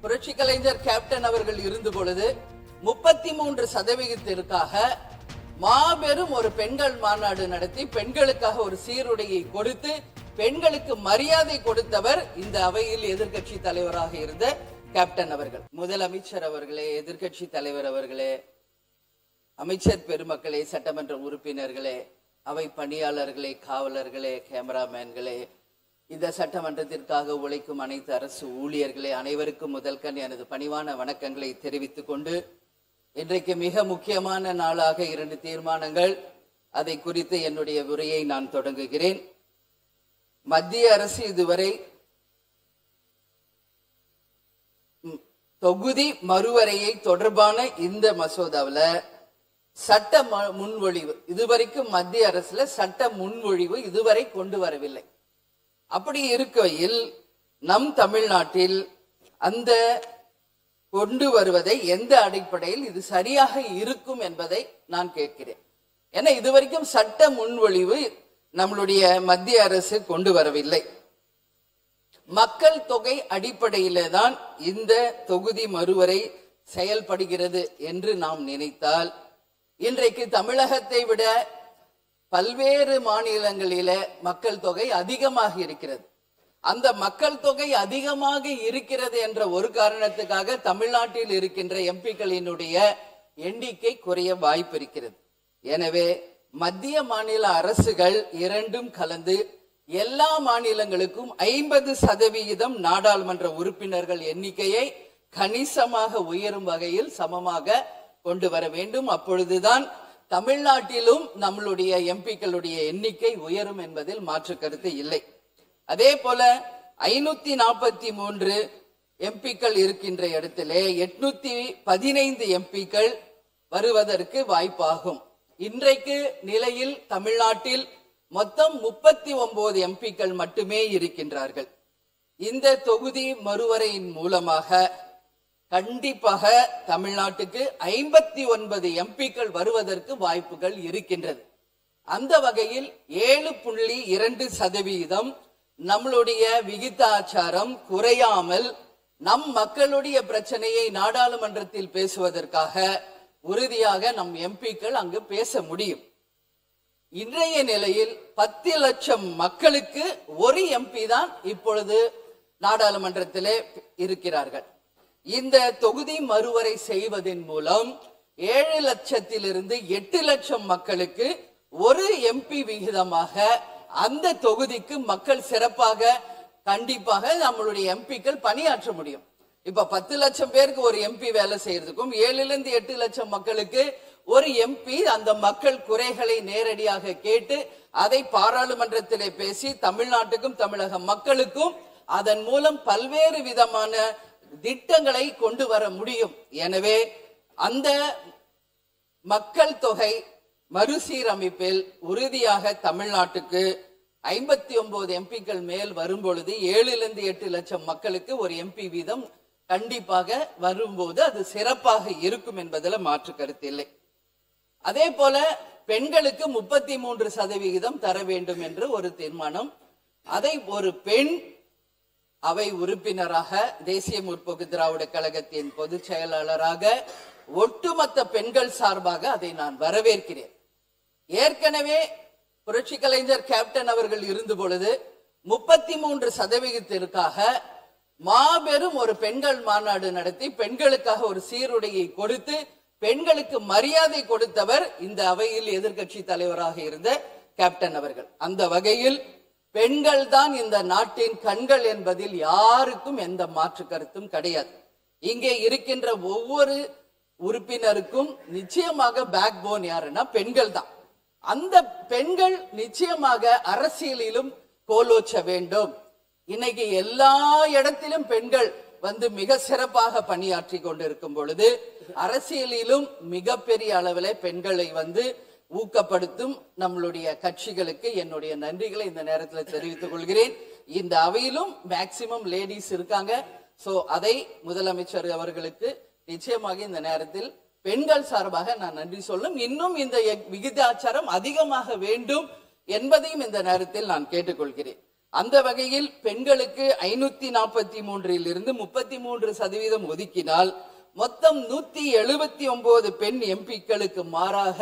புரட்சி கலைஞர் கேப்டன் அவர்கள் இருந்த பொழுது 33% மாபெரும் ஒரு பெண்கள் மாநாடு நடத்தி பெண்களுக்காக ஒரு சீருடையை கொடுத்து பெண்களுக்கு மரியாதை கொடுத்தவர் இந்த அவையில் எதிர்க்கட்சி தலைவராக இருந்த கேப்டன் அவர்கள். முதலமைச்சர் அவர்களே, எதிர்க்கட்சி தலைவர் அவர்களே, அமைச்சர் பெருமக்களே, சட்டமன்ற உறுப்பினர்களே, அவை பணியாளர்களே, காவலர்களே, கேமராமேன்களே, இந்த சட்டமன்றத்திற்காக உழைக்கும் அனைத்து அரசு ஊழியர்களே, அனைவருக்கும் முதல்கண் எனது பணிவான வணக்கங்களை தெரிவித்துக் கொண்டு, இன்றைக்கு மிக முக்கியமான நாளாக 2 தீர்மானங்கள், அதை குறித்து என்னுடைய உரையை நான் தொடங்குகிறேன். மத்திய அரசு இதுவரை தொகுதி மறுவரையை தொடர்பான இந்த மசோதாவில் சட்ட முன்மொழிவு இதுவரைக்கும் மத்திய அரசுல சட்ட முன்மொழிவு இதுவரை கொண்டு வரவில்லை. அப்படி இருக்கையில் நம் தமிழ்நாட்டில் அந்த கொண்டு வருவதை எந்த அடிப்படையில் இது சரியாக இருக்கும் என்பதை நான் கேட்கிறேன். ஏன்னா இதுவரைக்கும் சட்ட முன்மொழிவு நம்மளுடைய மத்திய அரசு கொண்டு வரவில்லை. மக்கள் தொகை அடிப்படையிலே தான் இந்த தொகுதி மறுவரை செயல்படுகிறது என்று நாம் நினைத்தால், இன்றைக்கு தமிழகத்தை விட பல்வேறு மாநிலங்களில மக்கள் தொகை அதிகமாக இருக்கிறது. அந்த மக்கள் தொகை அதிகமாக இருக்கிறது என்ற ஒரு காரணத்துக்காக தமிழ்நாட்டில் இருக்கின்ற எம்பிக்களினுடைய எண்ணிக்கை குறைய வாய்ப்பு இருக்கிறது. எனவே மத்திய மாநில அரசுகள் இரண்டும் கலந்து எல்லா மாநிலங்களுக்கும் 50% நாடாளுமன்ற உறுப்பினர்கள் எண்ணிக்கையை கணிசமாக உயரும் வகையில் சமமாக கொண்டு வர வேண்டும். அப்பொழுதுதான் தமிழ்நாட்டிலும் நம்மளுடைய எம்பிக்களுடைய எண்ணிக்கை உயரும் என்பதில் மாற்று கருத்து இல்லை. அதே போல 543 எம்பிக்கள் இருக்கின்ற இடத்திலே 815 எம்பிக்கள் வருவதற்கு வாய்ப்பாகும். இன்றைக்கு நிலையில் தமிழ்நாட்டில் மொத்தம் 39 எம்பிக்கள் மட்டுமே இருக்கின்றார்கள். இந்த தொகுதி மறுவரையின் மூலமாக கண்டிப்பாக தமிழ்நாட்டுக்கு 59 எம்பிக்கள் வருவதற்கு வாய்ப்புகள் இருக்கின்றது. அந்த வகையில் 7.2% நம்மளுடைய விகிதாச்சாரம் குறையாமல் நம் மக்களுடைய பிரச்சனையை நாடாளுமன்றத்தில் பேசுவதற்காக உறுதியாக நம் எம்பிக்கள் அங்கு பேச முடியும். இன்றைய நிலையில் 10 லட்சம் மக்களுக்கு ஒரு எம்பி தான் இப்பொழுது நாடாளுமன்றத்திலே இருக்கிறார்கள். இந்த தொகுதி மறுவரை செய்வதன் மூலம் 7 லட்சத்திலிருந்து 8 லட்சம் மக்களுக்கு ஒரு எம்பி விகிதமாக அந்த தொகுதிக்கு மக்கள் சிறப்பாக கண்டிப்பாக நம்மளுடைய எம்பிக்கள் பணியாற்ற முடியும். இப்ப 10 லட்சம் பேருக்கு ஒரு எம்பி வேலை செய்யறதுக்கும் 7லிருந்து 8 லட்சம் மக்களுக்கு ஒரு எம்பி அந்த மக்கள் குறைகளை நேரடியாக கேட்டு அதை பாராளுமன்றத்திலே பேசி தமிழ்நாட்டுக்கும் தமிழக மக்களுக்கும் அதன் மூலம் பல்வேறு விதமான திட்டங்களை கொண்டு வர முடியும். எனவே அந்த மக்கள் தொகை மறுசீரமைப்பில் உறுதியாக தமிழ்நாட்டுக்கு 59 எம்பிக்கள் மேல் வரும்பொழுது 7லிருந்து 8 லட்சம் மக்களுக்கு ஒரு எம்பி வீதம் கண்டிப்பாக வரும்போது அது சிறப்பாக இருக்கும் என்பதில் மாற்று கருத்து இல்லை. அதே போல பெண்களுக்கு 33% தர வேண்டும் என்று ஒரு தீர்மானம், அதை ஒரு பெண் அவை உறுப்பினராக தேசிய முற்போக்கு திராவிட கழகத்தின் பொதுச் செயலாளராக ஒட்டுமொத்த பெண்கள் சார்பாக அதை நான் வரவேற்கிறேன். ஏற்கனவே புரட்சி கலைஞர் கேப்டன் அவர்கள் இருந்த பொழுது 33% மாபெரும் ஒரு பெண்கள் மாநாடு நடத்தி பெண்களுக்காக ஒரு சீருடையை கொடுத்து பெண்களுக்கு மரியாதை கொடுத்தவர் இந்த அவையில் எதிர்க்கட்சி தலைவராக இருந்த கேப்டன் அவர்கள். அந்த வகையில் பெண்கள் தான் இந்த நாட்டின் கண்கள் என்பதில் யாருக்கும் எந்த மாற்று கருத்தும் கிடையாது. இங்கே இருக்கின்ற ஒவ்வொரு உறுப்பினருக்கும் நிச்சயமாக பேக் போன் யாருன்னா பெண்கள் தான். அந்த பெண்கள் நிச்சயமாக அரசியலிலும் கோலோச்ச வேண்டும். இன்னைக்கு எல்லா இடத்திலும் பெண்கள் மிக சிறப்பாக பணியாற்றி கொண்டிருக்கும் பொழுது அரசியலிலும் மிகப்பெரிய அளவில் பெண்களை ஊக்கப்படுத்தும் நம்மளுடைய கட்சிகளுக்கு என்னுடைய நன்றிகளை இந்த நேரத்தில் தெரிவித்துக் கொள்கிறேன். இந்த அவையிலும் மேக்சிமம் லேடிஸ் இருக்காங்க. சோ அதை முதலமைச்சர் அவர்களுக்கு நிச்சயமாக இந்த நேரத்தில் பெண்கள் சார்பாக நான் நன்றி சொல்லும். இன்னும் இந்த விகிதாச்சாரம் அதிகமாக வேண்டும் என்பதையும் இந்த நேரத்தில் நான் கேட்டுக்கொள்கிறேன். அந்த வகையில் பெண்களுக்கு 543 33% ஒதுக்கினால் மொத்தம் 179 பெண் எம்பிக்களுக்கு மாறாக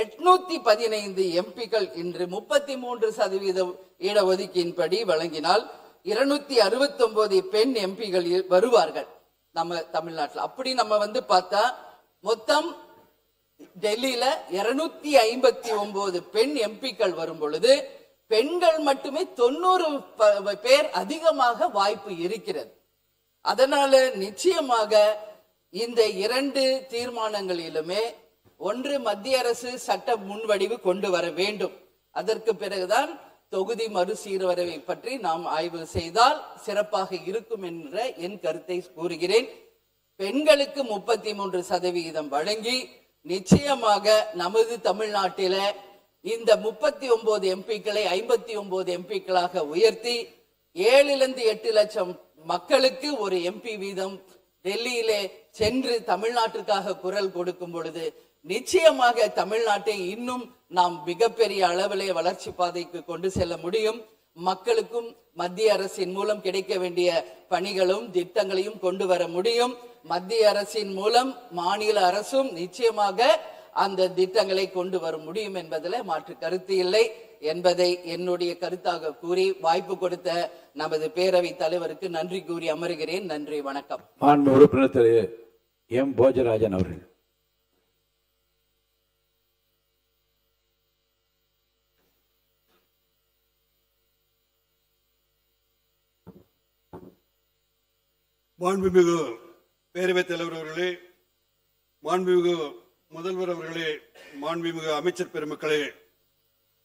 815 எம்பிக்கள் இன்று 33% இடஒதுக்கீட்டின்படி வழங்கினால் 269 பெண் எம்பிகள் வருவார்கள் நம்ம தமிழ்நாட்டில். அப்படி நம்ம பார்த்தா மொத்தம் டெல்லியில 259 பெண் எம்பிக்கள் வரும் பொழுது பெண்கள் மட்டுமே 90 பேர் அதிகமாக வாய்ப்பு இருக்கிறது. அதனால நிச்சயமாக இந்த 2 தீர்மானங்களிலுமே ஒன்று, மத்திய அரசு சட்ட முன்வடிவு கொண்டு வர வேண்டும். அதற்கு பிறகுதான் தொகுதி மறுசீரமைப்பை பற்றி நாம் ஆய்வு செய்தால் சிறப்பாக இருக்கும் என்ற என் கருத்தை கூறுகிறேன். பெண்களுக்கு 33% வழங்கி நிச்சயமாக நமது தமிழ்நாட்டில இந்த 39 எம்பிக்களை 59 எம்பிக்களாக உயர்த்தி 7-8 லட்சம் மக்களுக்கு ஒரு எம்பி வீதம் டெல்லியிலே சென்று தமிழ்நாட்டுக்காக குரல் கொடுக்கும் பொழுது நிச்சயமாக தமிழ்நாட்டை இன்னும் நாம் மிகப்பெரிய அளவிலே வளர்ச்சி பாதைக்கு கொண்டு செல்ல முடியும். மக்களுக்கும் மத்திய அரசின் மூலம் கிடைக்க வேண்டிய பணிகளும் திட்டங்களையும் கொண்டு வர முடியும். மத்திய அரசின் மூலம் மாநில அரசும் நிச்சயமாக அந்த திட்டங்களை கொண்டு வர முடியும் என்பதில் மாற்று கருத்து இல்லை என்பதை என்னுடைய கருத்தாக கூறி வாய்ப்பு கொடுத்த நமது பேரவை தலைவருக்கு நன்றி கூறி அமர்கிறேன். நன்றி, வணக்கம். உறுப்பினர் திரு எம் போஜராஜன் அவர்கள். மாண்புமிகு பேரவைத் தலைவர் அவர்களே, மாண்புமிகு முதல்வர் அவர்களே, மாண்புமிகு அமைச்சர் பெருமக்களே,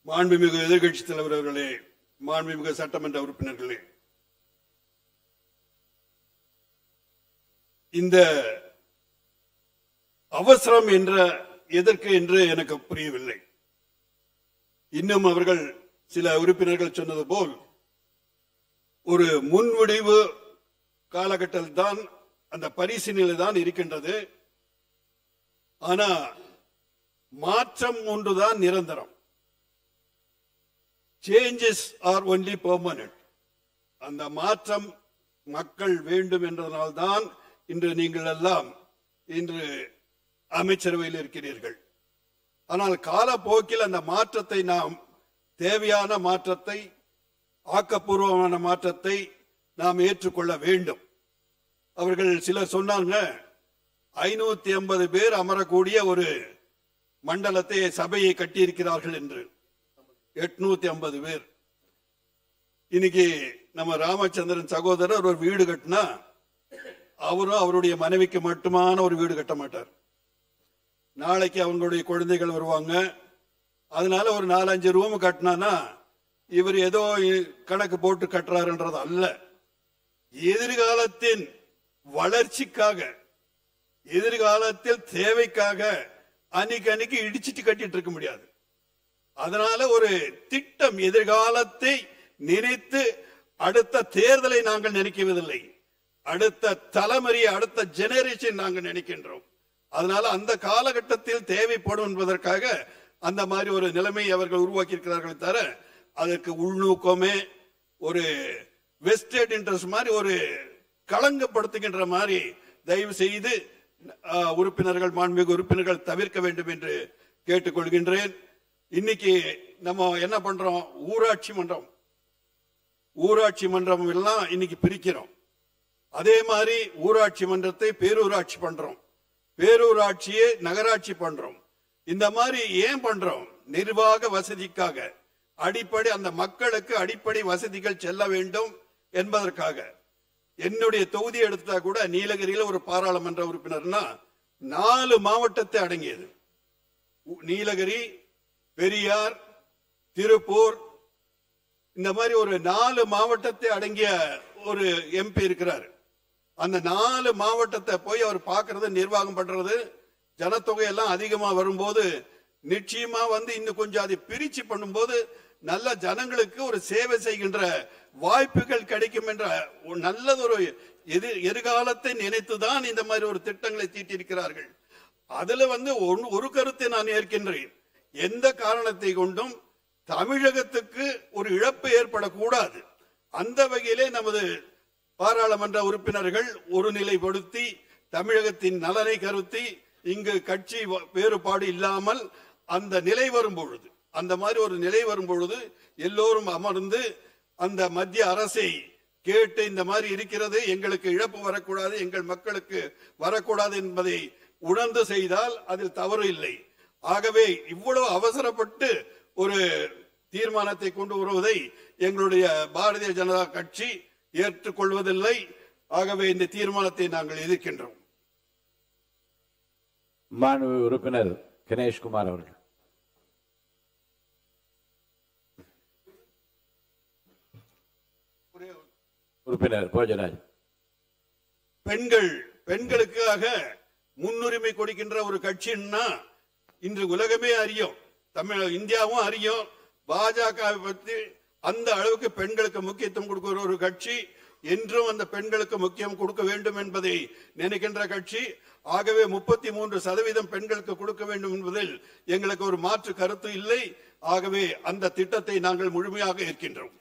மாண்புமிகு எதிர்கட்சி தலைவர் அவர்களே, மாண்புமிகு சட்டமன்ற உறுப்பினர்களே, இந்த அவசரம் என்ற எதற்கு என்று எனக்கு புரியவில்லை. இன்னும் அவர்கள் சில உறுப்பினர்கள் சொன்னது போல் ஒரு முன்வடிவு காலகட்டத்தில் தான் அந்த பரிசீலனை தான் இருக்கின்றது. ஆனா மாற்றம் ஒன்றுதான் நிரந்தரம். Changes R only permanent. அந்த மாற்றம் மக்கள் வேண்டும் என்றதனால்தான் இன்று நீங்கள் எல்லாம் இன்று அமைச்சரவையில் இருக்கிறீர்கள். ஆனால் காலப்போக்கில் அந்த மாற்றத்தை நாம் தேவையான மாற்றத்தை, ஆக்கப்பூர்வமான மாற்றத்தை நாம் ஏற்றுக்கொள்ள வேண்டும். அவர்கள் சிலர் சொன்னாங்க 580 பேர் அமரக்கூடிய ஒரு மண்டலத்தை சபையை கட்டியிருக்கிறார்கள் என்று. 850 பேர். இன்னைக்கு நம்ம ராமச்சந்திரன் சகோதரர் ஒரு வீடு கட்டினா அவரும் அவருடைய மனைவிக்கு மட்டுமான ஒரு வீடு கட்ட மாட்டார். நாளைக்கு அவங்களுடைய குழந்தைகள் வருவாங்க. அதனால ஒரு 4-5 ரூம் கட்டினானா இவர் ஏதோ கணக்கு போட்டு கட்டுறாருன்றது அல்ல. எதிர்காலத்தின் வளர்ச்சிக்காக, எதிர்காலத்தில் தேவைக்காக அன்னைக்கு இடிச்சிட்டு கட்டிட்டு இருக்க முடியாது. அதனால ஒரு திட்டம், எதிர்காலத்தை நினைத்து அடுத்த தேர்தலை நாங்கள் நினைக்கவில்லை, அடுத்த தலைமுறை, அடுத்த ஜெனரேஷன் நாங்கள் நினைக்கின்றோம். அதனால அந்த காலகட்டத்தில் தேவைப்படும் என்பதற்காக அந்த மாதிரி ஒரு நிலைமை அவர்கள் உருவாக்கி இருக்கிறார்கள். தவிர அதற்கு உள்நோக்கமே ஒரு வெஸ்டட் இன்ட்ரெஸ்ட் மாதிரி, ஒரு களங்கப்படுத்துகின்ற மாதிரி தயவு செய்து உறுப்பினர்கள், மாண்புமிகு உறுப்பினர்கள் தவிர்க்க வேண்டும் என்று கேட்டுக்கொள்கின்றேன். இன்னைக்கு நம்ம என்ன பண்றோம், ஊராட்சி மன்றம் எல்லாம் இன்னைக்கு பிரிக்கிறோம். அதே மாதிரி ஊராட்சி மன்றத்தை பேரூராட்சி பண்றோம், பேரூராட்சியை நகராட்சி பண்றோம். இந்த மாதிரி ஏன் பண்றோம்? நிர்வாக வசதிக்காக, அடிப்படை அந்த மக்களுக்கு அடிப்படை வசதிகள் செல்ல வேண்டும் என்பதற்காக. என்னுடைய தொகுதி எடுத்தா கூட நீலகிரியில ஒரு பாராளுமன்ற உறுப்பினர்னா 4 மாவட்டத்தை அடங்கியது. நீலகிரி, பெரியார், திருப்பூர், இந்த மாதிரி ஒரு 4 மாவட்டத்தை அடங்கிய ஒரு எம்பி இருக்கிறார். அந்த 4 மாவட்டத்தை போய் அவர் பார்க்கறது, நிர்வாகம் பண்றது, ஜனத்தொகை எல்லாம் அதிகமா வரும்போது நிச்சயமா இன்னும் கொஞ்சம் அதை பிரிச்சு பண்ணும்போது நல்ல ஜனங்களுக்கு ஒரு சேவை செய்கின்ற வாய்ப்புகள் கிடைக்கும் என்ற நல்லதொரு எதிர்காலத்தை நினைத்துதான் இந்த மாதிரி ஒரு திட்டங்களை தீட்டியிருக்கிறார்கள். அதுல ஒரு கருத்தை நான் ஏற்கின்றேன். எந்த காரணத்தை கொண்டும் தமிழகத்துக்கு ஒரு இழப்பு ஏற்படக்கூடாது. அந்த வகையிலே நமது பாராளுமன்ற உறுப்பினர்கள் ஒருநிலைப்படுத்தி தமிழகத்தின் நலனை கருத்தி இங்கு கட்சி வேறுபாடு இல்லாமல் அந்த நிலை வரும் பொழுது, அந்த மாதிரி ஒரு நிலை வரும் பொழுது எல்லோரும் அமர்ந்து அந்த மத்திய அரசை கேட்டு இந்த மாதிரி இருக்கிறது, எங்களுக்கு இழப்பு வரக்கூடாது, எங்கள் மக்களுக்கு வரக்கூடாது என்பதை உணர்ந்து செய்தால் அதில் தவறு இல்லை. ஆகவே இவ்வளவு அவசரப்பட்டு ஒரு தீர்மானத்தை கொண்டு வருவதை எங்களுடைய பாரதிய ஜனதா கட்சி ஏற்றுக்கொள்வதில்லை. ஆகவே இந்த தீர்மானத்தை நாங்கள் எதிர்க்கின்றோம். மாண்பு உறுப்பினர் கணேஷ்குமார் அவர்கள். உறுப்பினர் போஜராஜ். பெண்களுக்காக முன்னுரிமை கொடுக்கின்ற ஒரு கட்சின்னா இன்று உலகமே அறியும், இந்தியாவும் அறியும். பாஜக பற்றி அந்த அளவுக்கு பெண்களுக்கு முக்கியத்துவம் கொடுக்கிற ஒரு கட்சி, என்றும் அந்த பெண்களுக்கு முக்கியம் கொடுக்க வேண்டும் என்பதை நினைக்கின்ற கட்சி. ஆகவே 33% பெண்களுக்கு கொடுக்க வேண்டும் என்பதில் எங்களுக்கு ஒரு மாற்று கருத்து இல்லை. ஆகவே அந்த திட்டத்தை நாங்கள் முழுமையாக ஏற்கின்றோம்.